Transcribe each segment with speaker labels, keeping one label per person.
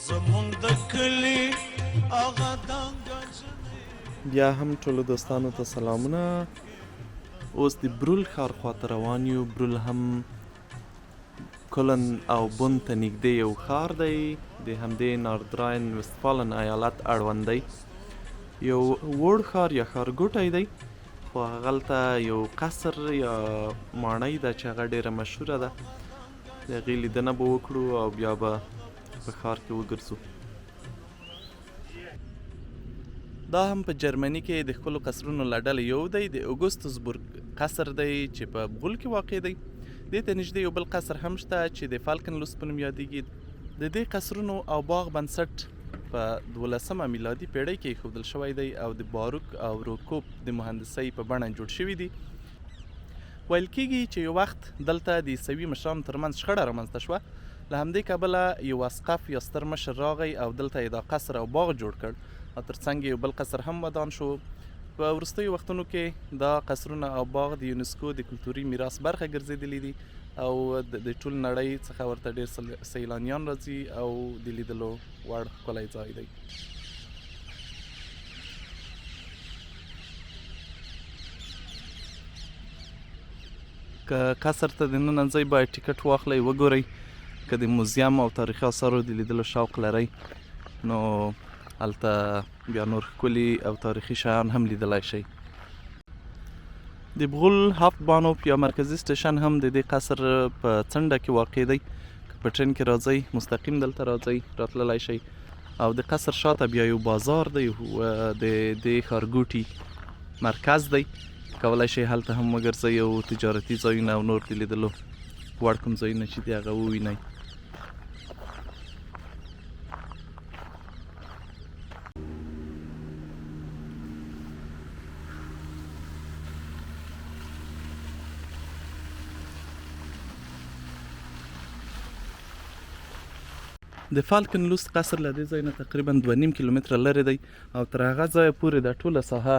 Speaker 1: زمونږ د کلي هغه دنګه
Speaker 2: بیا هم ټولو دوستانو ته سلامونه. اوس د برول ښار خواته روان یو. برول هم کلن او بن ته نږدې یو ښار دی، د همدې ناردراین وستفالن ایالت اړوند دی. یو وړ ښار یا ښارګوټی دی، خو هغلته یو قصر یا ماڼۍ ده چې هغه ډېره مشهوره ده. د هغې لیدنه به وکړو او بیا به په ښار کې وګرځو. دا هم په جرمني کې د ښکلو قصرونو له ډلې یو دی. د اوګوستوسبورګ قصر دی چې په بغول کې واقع دی. دې ته نږدې یو بل قصر هم شته چې د فالکنلوس په نوم یادیږي. د دې قصرونو او باغ بنسټ په 12مه میلادي پیړۍ کې ایښودل شوی دی او د باروک او روکوپ د مهندسۍ په بڼه جوړ شوي دي. ویل کېږي چې یو وخت دلته د عیسوي مشرانو ترمنځ شخړه رامنځته شوه. له همدې کبله یو اسقف یا ستر مشر راغی او دلته یې دا قصر او باغ جوړ کړ او ترڅنګ یو بل قصر هم ودان شو. په وروستیو وختونو کې دا قصرونه او باغ د یونسکو د کلتوري میراث برخه ګرځېدلي دي او د ټول نړۍ څخه ورته ډېر سیلانیان راځي او د لیدلو وړ ښکلی ځای دی. که قصر ته د ننه ځئ باید ټیکټ واخلئ، وګورئ. که د موزیم او تاریخي اثارو د لیدلو شوق لرئ نو هلته بیا نور ښکلي او تاریخي شیان هم لیدلی شئ. د بغول هافت بانوف یا مرکزي سټیشن هم د دې قصر په څنډه کې واقع دی. که په ټرین کې راځئ مستقیم دلته راځئ، راتللی شئ. او د قصر شاته بیا یو بازار دی، د دې ښارګوټي مرکز دی. کولی شئ هلته هم وګرځئ او تجارتي ځایونه او نور د لیدلو وړ کوم ځایونه چې دي هغه ووینئ. د فالکنلوس قصر له دې ځای نه تقریبا 2.5 کیلومتره لرې دی او تر هغه ځایه پورې دا ټوله ساحه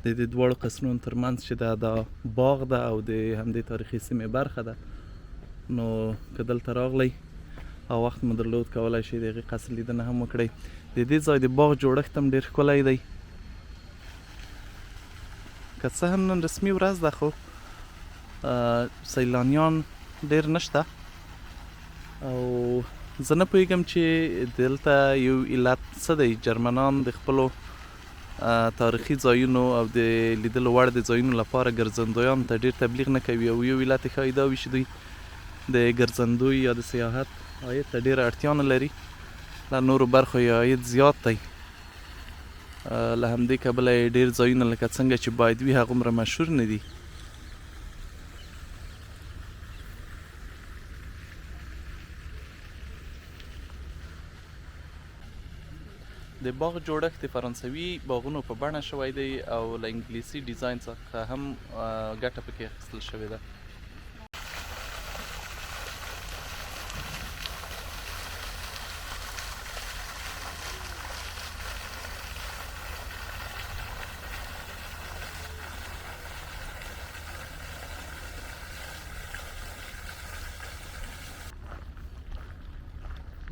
Speaker 2: د دې دواړو قصرونو ترمنځ چې دا باغ ده او د همدې تاریخي سیمې برخه ده. نو که دلته راغلی او وخت مو درلود کولی شئ د هغې قصر لیدنه هم وکړئ. د دې ځای د باغ جوړښت هم ډېر ښکلی دی. که څه هم نن رسمي ورځ ده خو سیلانیان ډېر نشته او زه نه پوهېږم چې دلته یو علت څه دی. جرمنان د خپلو تاریخي ځایونو او د لیدلو وړ د ځایونو لپاره ګرځندویانو ته ډېر تبلیغ نه کوي او یو علت یې ښایي دا وي چې دوی د ګرځندوی یا د سیاحت عاید ته ډېره اړتیا نه لري. له نورو برخو یې عاید زیات دی. له همدې کبله یې ډېر ځایونه لکه څنګه چې باید وي هغومره مشهور نه دي. د باغ جوړښت د فرانسوي باغونو په بڼه شوی دی او له انګلیسي ډیزاین څخه هم ګټه پکې اخیستل شوې ده.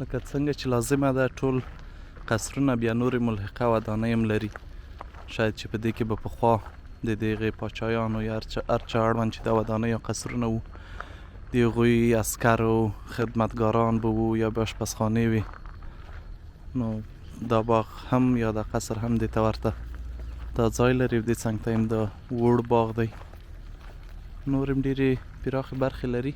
Speaker 2: لکه څنګه چې لازمه ده ټول قصرونه بیا نورې ملحقه ودانۍ هم لري. شاید چې په دې کې به پخوا د دغې پاچایانو یا هر چا اړوند چې دا ودانۍ یا قصرونه وو د هغوی عسکرو خدمتګاران به وو یا به اشپزخانې وي. نو دا باغ هم یا دا قصر هم دې ته ورته دا ځای لري او دې څنګ ته هم دا وړ باغ دی. نور هم ډېرې پراخې برخې لري.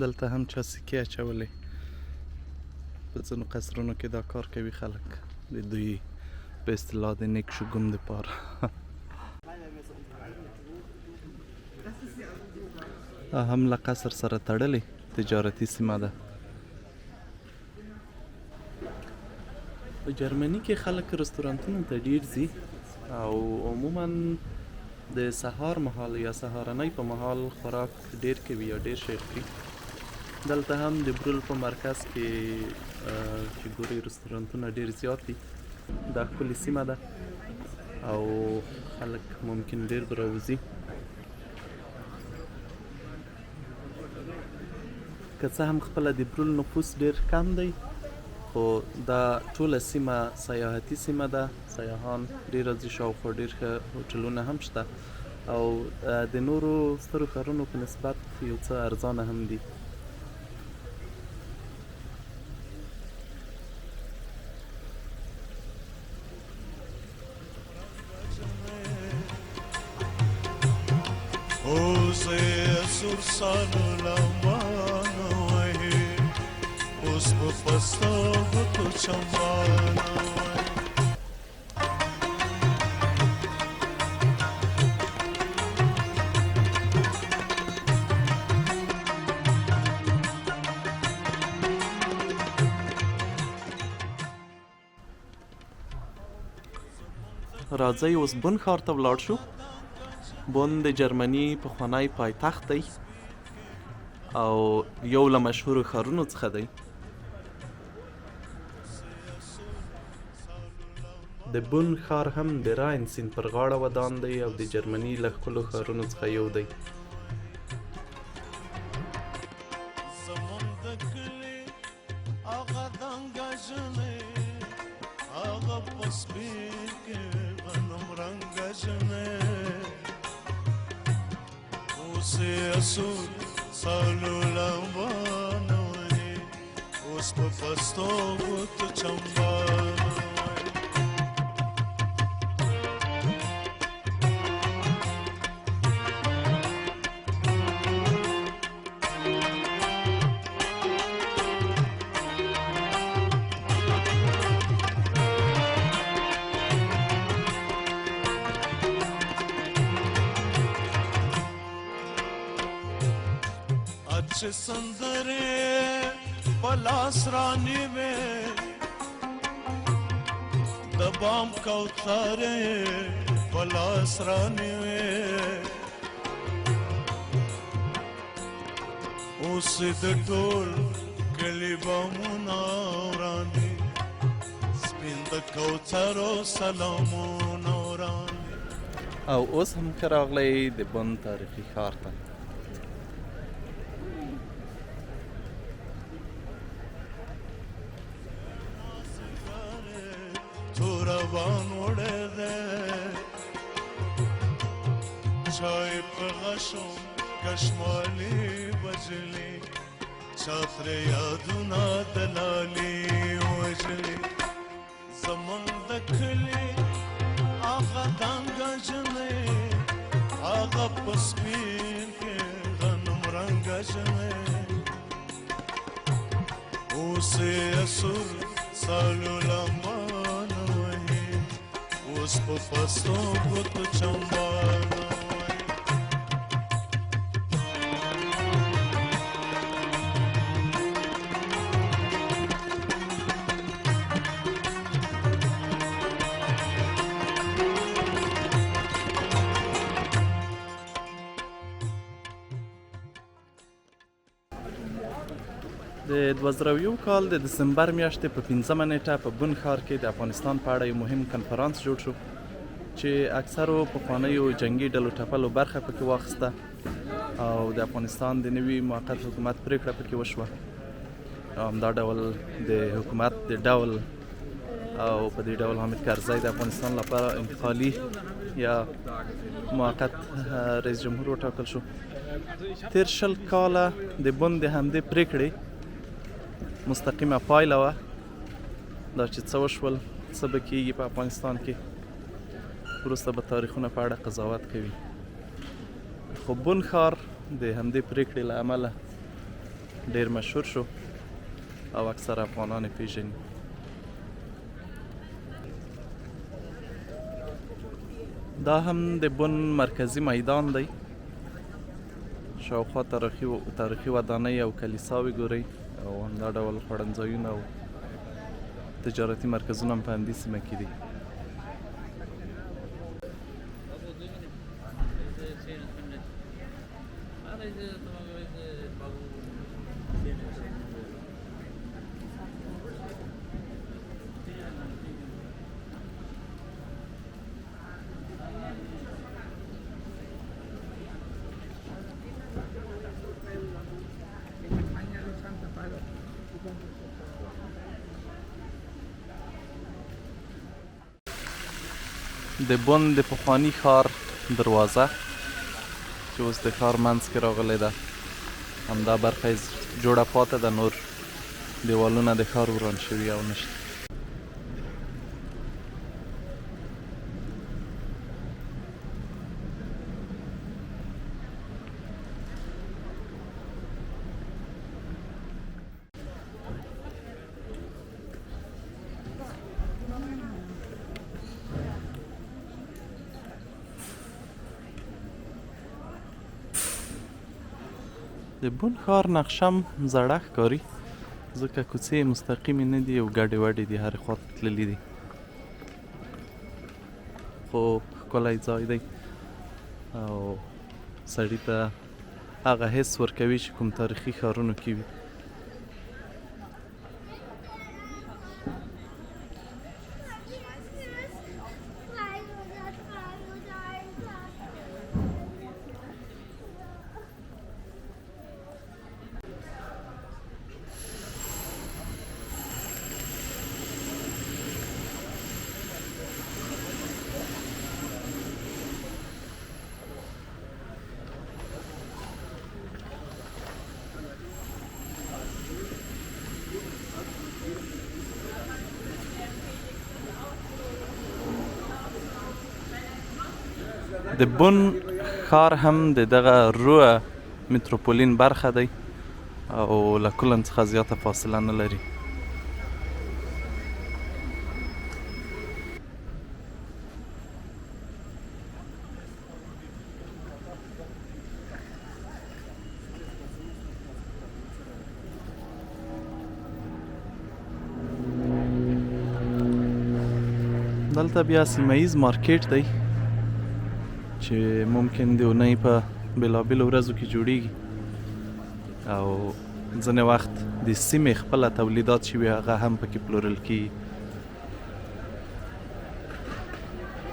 Speaker 2: دلته هم چا سکې اچولې. په ځینو قصرونو کې دا کار کوي خلک د دوی په اصطلاح د نیک شګون دپاره. دا هم له قصر سره تړلې تجارتي سیمه ده. په جرمني کې خلک رستورانتونو ته ډیر ځي او عموما د سهار مهال یا سهارنۍ په مهال خوراک ډیر کوي یا ډیر شی خوري. دلته هم د برول په مرکز کې چې ګوري رستورانتونه ډیر زیات دي. دا ښکلې سیمه ده او خلک ممکن ډیر به راوځي. که څه هم خپله د برول نفوس ډیر کم دی خو دا ټوله سیمه سیاحتي سیمه ده. سیاحان ډیر راځي، شاوخوا ډیر ښه هوټلونه هم شته او د نورو سترو ښارونو په نسبت یو څه ارزانه هم دي.
Speaker 1: اوسه سر سالو لمبانه وهي اوس په پستا غوټو چمبانه وهي.
Speaker 2: راځئ اوس بون ښار ته ولاړ شو. بون د جرمني پخوانی پایتخت دی او یو له مشهورو ښارونو څخه دی. د بون ښار هم د راین سیند پر غاړه ودان دی او د جرمني له ښکلو ښارونو څخه یو دی.
Speaker 1: سالو لمبانه وهي اوس په پستا غوټو چمبانه وهي. چې سندرې په لاس رانیوې د بام کوترې په لاس رانیوې اوس د ټول کلي بامونه ورانې سپین د کوترو سلامونه ورانې.
Speaker 2: او اوس هم ښه راغلی د بون تاریخي ښار ته.
Speaker 1: توربان وړه ده چای په غشو کشمالي وجلي چاتر یادونه دلالي وجلي زمون د کلي هغه دنګه جنې هغه په سپین کې غنم رنګه جنې اوس یې سور سالو لمبانه اوس په پستا غوټو چمبانه وهي.
Speaker 2: د 2001 کال د دسمبر میاشتې په 15مه نیټه په بون ښار کې د افغانستان په اړه یو مهم کنفرانس جوړ شو چې اکثرو پخوانیو جنگي ډلو ټپلو برخه پکې واخیسته او د افغانستان د نوي موقت حکومت پریکړه پکې وشوه. همدا ډول د حکومت د ډول او په دې ډول حامد کرزی د افغانستان لپاره انتقالي یا موقت رئیس جمهور وټاکل شو. تیر 20 کاله د بون د همدې پریکړې مستقیمه پایله وه دا چې څه وشول، څه به کېږي په افغانستان کې. وروسته به تاریخونه په اړه قضاوت کوي. خو بون ښار د همدې پریکړې له امله ډېر مشهور شو او اکثر افغانان یې پیژني. دا هم د بون مرکزی میدان دی. شاوخوا تاریخي ودانۍ او کلیساوې ګورئ او همدا ډول خوړنځایونه او تجارتي مرکزونه هم په همدې سیمه کې دي. د بن د پخواني ښار دروازه چې اوس د ښار منځ کې راغلی ده، همدا برخه یې جوړه پاتې ده، نور دیوالونه د ښار وران شوي او نشته. د بن ښار نقشه هم زړه ښکاري، ځکه کوڅې یې مستقیمې نه دي او ګډې وډې دي، هرې خوا ته تللي دي، خو ښکلی ځای دی او سړي ته هغه حس ورکوي چې کوم تاریخي ښارونو کې وي. د بن ښار هم د دغه روه متروپولین برخه دی او له کلن څخه زیاته فاصله نه لري. دلته بیا سیمه ییز مارکیټ دی چې ممکن د اونۍ په بېلابېلو ورځو کې جوړیږي او ځینې وخت د سیمې خپله تولیدات چې وي هغه هم پکې پلورل کېږي.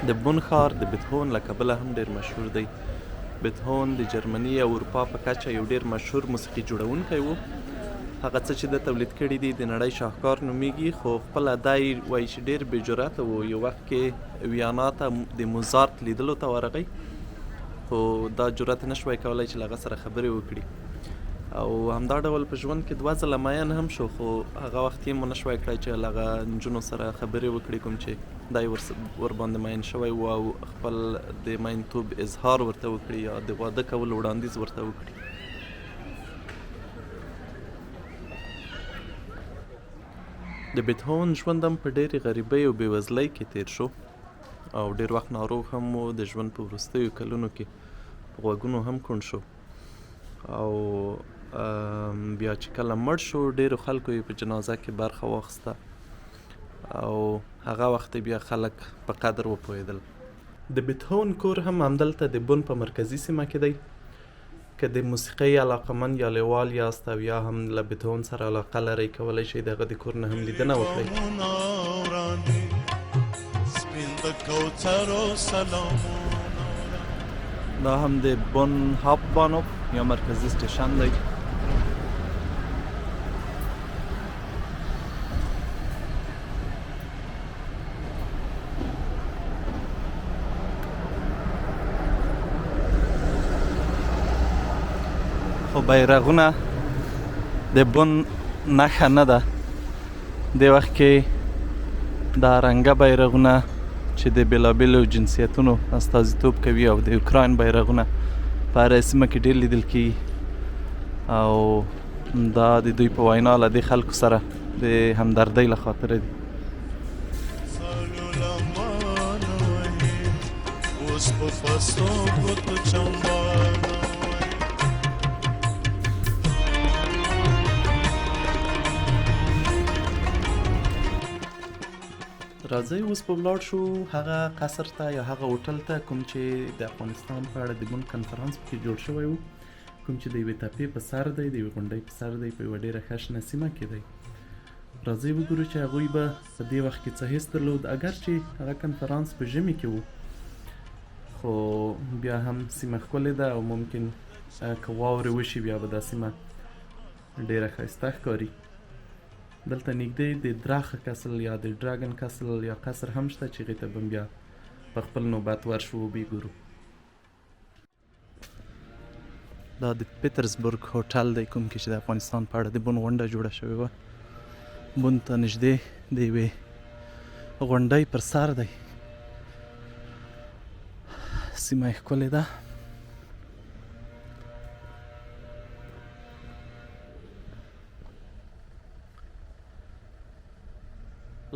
Speaker 2: د بن ښار د بتهون له کبله هم ډېر مشهور دی. بتهون د جرمني او اروپا په کچه یو ډېر مشهور موسیقي جوړونکی و. هغه څه چې ده تولید کړي دي د نړۍ شاهکار نومیږي، خو خپله دی وایي چې ډېر بې جرأته و. یو وخت کې ویانا ته د موزارت لیدلو ته ورغی، خو دا جرأت یې نه شوی کولی چې له هغه سره خبرې وکړي او همدا ډول په ژوند کې 2 ځله مین هم شو، خو هغه وخت یې مو نه شوی کړی چې له هغه نجونو سره خبرې وکړي کوم چې دی ورباندې مین شوی و او خپل د مینتوب اظهار ورته وکړي یا د واده کولو وړاندیز ورته وکړي. د بتهون ژوند هم په ډېرې غریبۍ او بېوزلۍ کې تیر شو او ډېر وخت ناروغ هم و. د ژوند په وروستیو کلونو کې په غوږونو هم کڼ شو او بیا چې کله مړ شو ډېرو خلکو یې په جنازه کې برخه واخیسته او هغه وخت بیا خلک په قدر وپوهېدل. د بتهون کور هم همدلته د بن په مرکزي سیمه کې دی. که د موسیقۍ علاقمند یا لیوال یاست او یا هم له بتهون سره علاقه لرئ کولی شئ د هغه د کور نه هم لیدنه وکړئ. دا هم د بن هاپبانوف یا مرکزي سټیشن دی. خو بیرغونه د بن نښه نه ده. د وخت کې دا رنګه بیرغونه چې د بېلابېلو جنسیتونو استازیتوب کوي او د اوکراین بیرغونه په هره سیمه کې ډېر لیدل کېږي او دا د دوی په وینا له دې خلکو سره د همدردۍ له خاطره دي. راځئ اوس په ولاړ شو هغه قصر ته یا هغه هوټل ته کوم چې د افغانستان په اړه د بن کنفرانس پکې جوړ شوی و، کوم چې د یوې تپې په سر دی، د یوې غونډۍ په سر دی، په یوه ډېره ښه شنه سیمه کې دی. راځئ وګورو چې هغوی به په دې وخت کې څه حس درلود، اگر چې هغه کنفرانس په ژمي کې و، خو بیا هم سیمه ښکلې ده او ممکن که واورې وشي بیا به دا سیمه ډېره ښایسته ښکاري. دلته نږدې د دراخه کسل یا د ډراګن کسل یا قصر هم شته چې هغې ته به بیا په خپل نوبت ورشو وبې ګورو. دا د پیټرزبورګ هوټل دی کوم کې چې د افغانستان په اړه د بن غونډه جوړه شوې وه. بن ته نږدې د یوې غونډۍ پر سر دی. سیمه یې ښکلې ده.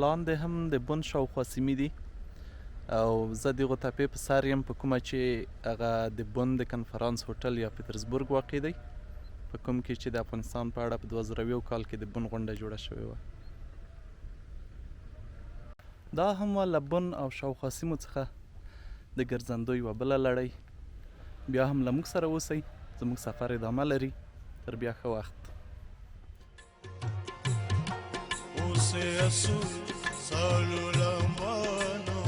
Speaker 2: لاندې هم د بن شاوخوا سیمې دي او زه دغو تپې په سر یم په کومه چې هغه د بن د کنفرانس هوټل یا پیټرزبورګ واقع دی، په کوم کې چې د افغانستان په اړه په 2001 کال کې د بن غونډه جوړه شوې وه. دا هم وه له بن او شاوخوا سیمو څخه د ګرځندو یوه بله لړۍ. بیا هم له موږ سره اوسئ، زموږ سفر ادامه لري. تر بیا ښه وخت.
Speaker 1: Use azul, salu la mano,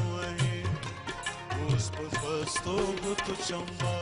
Speaker 1: us pe pasto, tu chamba.